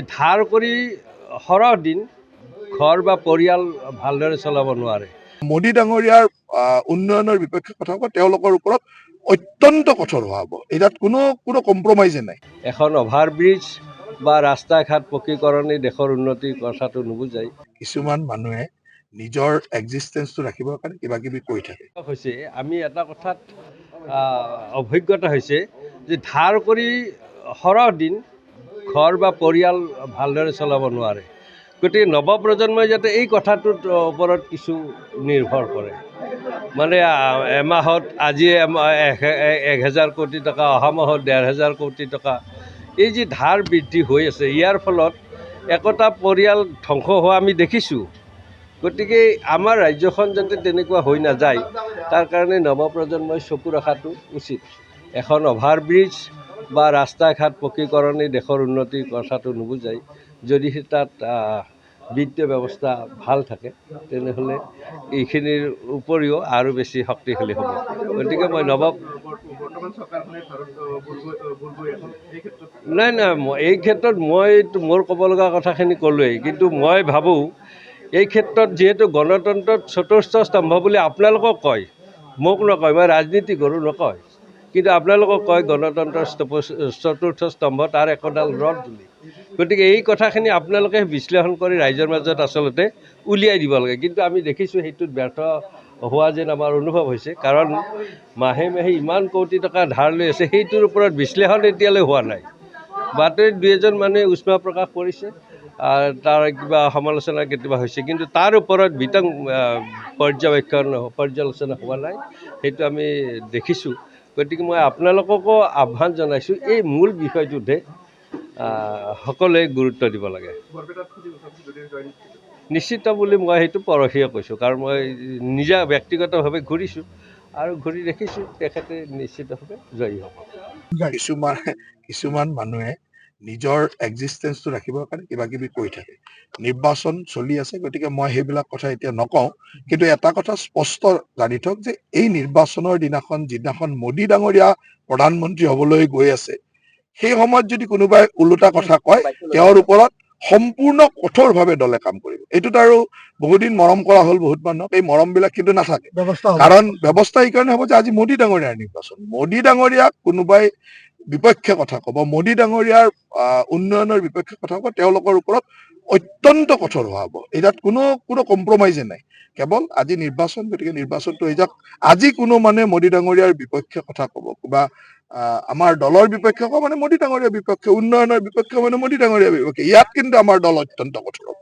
ধাৰ কৰি সৰহ দিন ঘৰ বা পৰিয়াল ভালদৰে চলাব নোৱাৰে। মোদী ডাঙৰীয়াৰ উন্নয়নৰ বিপক্ষে কথা কওঁ, তেওঁলোকৰ ওপৰত অত্যন্ত কঠোৰ হোৱা হ'ব। ইয়াত কোনো কম্প্ৰমাইজে নাই। এখন অভাৰব্ৰিজ বা ৰাস্তা ঘাট পকীকৰণে দেশৰ উন্নতিৰ কথাটো নুবুজায়। কিছুমান মানুহে নিজৰ এক্সিষ্টেঞ্চটো ৰাখিবৰ কাৰণে কিবা কিবি কৰি থাকে। হৈছে আমি এটা কথাত অভিজ্ঞতা হৈছে যে ধাৰ কৰি সৰহ দিন ঘৰ বা পৰিয়াল ভালদৰে চলাব নোৱাৰে। গতিকে নৱপ্ৰজন্মই যাতে এই কথাটোৰ ওপৰত কিছু নিৰ্ভৰ কৰে, মানে এমাহত আজি 1,000 কোটি টকা, অহা মাহত 1,500 কোটি টকা, এই যি ধাৰ বৃদ্ধি হৈ আছে, ইয়াৰ ফলত একোটা পৰিয়াল ধ্বংস হোৱা আমি দেখিছোঁ। গতিকে আমাৰ ৰাজ্যখন যাতে তেনেকুৱা হৈ নাযায়, তাৰ কাৰণে নৱপ্ৰজন্মই চকু ৰখাটো উচিত। এখন অভাৰব্ৰিজ বা ৰাস্তা ঘাট পকীকৰণে দেশৰ উন্নতিৰ কথাটো নুবুজায়। যদিহে তাত বিত্তীয় ব্যৱস্থা ভাল থাকে, তেনেহ'লে এইখিনিৰ উপৰিও আৰু বেছি শক্তিশালী হ'ব। গতিকে মই নাই এই ক্ষেত্ৰত মই মোৰ ক'ব লগা কথাখিনি ক'লোৱেই, কিন্তু মই ভাবোঁ এই ক্ষেত্ৰত যিহেতু গণতন্ত্ৰত চতুৰ্থ স্তম্ভ বুলি আপোনালোকক কয়, মোক নকয়, মই ৰাজনীতি কৰোঁ নকয়, কিন্তু আপোনালোকক কয় গণতন্ত্ৰৰ চতুৰ্থ স্তম্ভ, তাৰ একোডাল ৰদ বুলি। গতিকে এই কথাখিনি আপোনালোকে বিশ্লেষণ কৰি ৰাইজৰ মাজত আচলতে উলিয়াই দিব লাগে। কিন্তু আমি দেখিছোঁ সেইটোত ব্যৰ্থ হোৱা যেন আমাৰ অনুভৱ হৈছে, কাৰণ মাহে মাহে ইমান কোটি টকা ধাৰ লৈ আছে, সেইটোৰ ওপৰত বিশ্লেষণ এতিয়ালৈ হোৱা নাই। বাতৰিত 2-এজন মানুহে উষ্মা প্ৰকাশ কৰিছে, তাৰ কিবা সমালোচনা কেতিয়াবা হৈছে, কিন্তু তাৰ ওপৰত বিতং পৰ্যালোচনা হোৱা নাই, সেইটো আমি দেখিছোঁ। গতিকে মই আপোনালোককো আহ্বান জনাইছোঁ, এই মূল বিষয়টোতহে সকলোৱে গুৰুত্ব দিব লাগে। নিশ্চিত বুলি মই সেইটো পৰহিয়ে কৈছোঁ, কাৰণ মই নিজা ব্যক্তিগতভাৱে ঘূৰিছোঁ আৰু ঘূৰি দেখিছোঁ তেখেতে নিশ্চিতভাৱে জয়ী হ'ব। কিছুমান মানুহে নিজৰ এক্সিষ্টেঞ্চটো ৰাখিবৰ কাৰণে কিবা কিবি কৰি থাকে। নিৰ্বাচন চলি আছে, গতিকে মই সেইবিলাক কথা এতিয়া নকওঁ, কিন্তু এটা কথা স্পষ্ট জানি থওক যে এই নিৰ্বাচনৰ যিদিনাখন মোদী ডাঙৰীয়া প্ৰধানমন্ত্ৰী হ'বলৈ গৈ আছে, সেই সময়ত যদি কোনোবাই ওলোটা কথা কয়, তেওঁৰ ওপৰত সম্পূৰ্ণ কঠোৰভাৱে দলে কাম কৰিব। এইটোত আৰু বহুদিন মৰম কৰা হ'ল বহুত মানুহক, এই মৰমবিলাক কিন্তু নাথাকে। কাৰণ ব্যৱস্থা এইকাৰণে হ'ব যে আজি মোদী ডাঙৰীয়াৰ নিৰ্বাচন। মোদী ডাঙৰীয়াক কোনোবাই বিপক্ষে কথা ক'ব, মোদী ডাঙৰীয়াৰ উন্নয়নৰ বিপক্ষে কথা ক'ব, তেওঁলোকৰ ওপৰত অত্যন্ত কঠোৰ হোৱা হ'ব। ইয়াত কোনো কম্প্ৰমাইজে নাই। কেৱল আজি নিৰ্বাচন, গতিকে নিৰ্বাচনটো হৈ যাওক। আজি কোনো মানে মোদী ডাঙৰীয়াৰ বিপক্ষে কথা ক'ব, বা আমাৰ দলৰ বিপক্ষে ক'ব মানে মোদী ডাঙৰীয়াৰ বিপক্ষে, উন্নয়নৰ বিপক্ষে মানে মোদী ডাঙৰীয়াৰ বিপক্ষে, ইয়াত কিন্তু আমাৰ দল অত্যন্ত কঠোৰ হ'ব।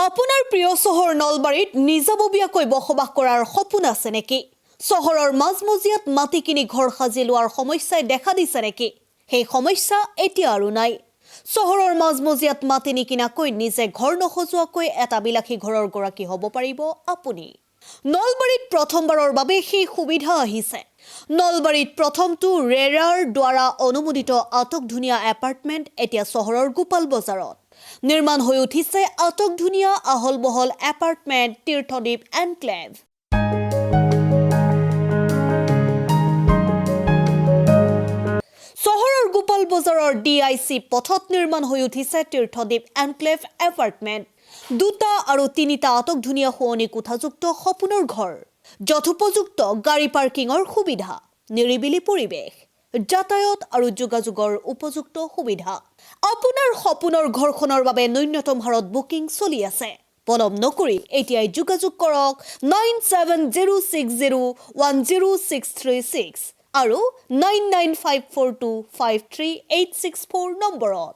আপোনাৰ প্ৰিয় চহৰ নলবাৰীত নিজাববীয়াকৈ বসবাস কৰাৰ সপোন আছে নেকি? চহৰৰ মাজমজিয়াত মাটি কিনি ঘৰ সাজি লোৱাৰ সমস্যাই দেখা দিছে নেকি? সেই সমস্যা এতিয়া আৰু নাই। চহৰৰ মাজমজিয়াত মাটি নিকিনাকৈ নিজে ঘৰ নসজোৱাকৈ এটা বিলাসী ঘৰৰ গৰাকী হ'ব পাৰিব আপুনি। নলবাৰীত প্ৰথমবাৰৰ বাবে সেই সুবিধা আহিছে। নলবাৰীত প্ৰথমটো ৰেৰাৰ দ্বাৰা অনুমোদিত আটকধুনীয়া এপাৰ্টমেণ্ট এতিয়া চহৰৰ গোপাল বজাৰত। নিৰ্মাণ হৈ উঠিছে আটকধুনীয়া আহল বহল এপাৰ্টমেণ্ট তীৰ্থদ্বীপ এনক্লেভ। চহৰৰ গোপাল বজাৰৰ DIC পথত নিৰ্মাণ হৈ উঠিছে তীৰ্থদ্বীপ এনক্লেভ এপাৰ্টমেণ্ট। 2টা আৰু 3টা আটকধুনীয়া শুৱনি কোঠাযুক্ত সপোনৰ ঘৰ, যথোপযুক্ত গাড়ী পাৰ্কিঙৰ সুবিধা, নিৰিবিলি পৰিৱেশ, যাতায়াত আৰু যোগাযোগৰ উপযুক্ত সুবিধা। আপোনাৰ সপোনৰ ঘৰখনৰ বাবে ন্যূনতম হাৰত বুকিং চলি আছে। পলম নকৰি এতিয়াই যোগাযোগ কৰক 9706010636 আৰু 9954253864 নম্বৰত।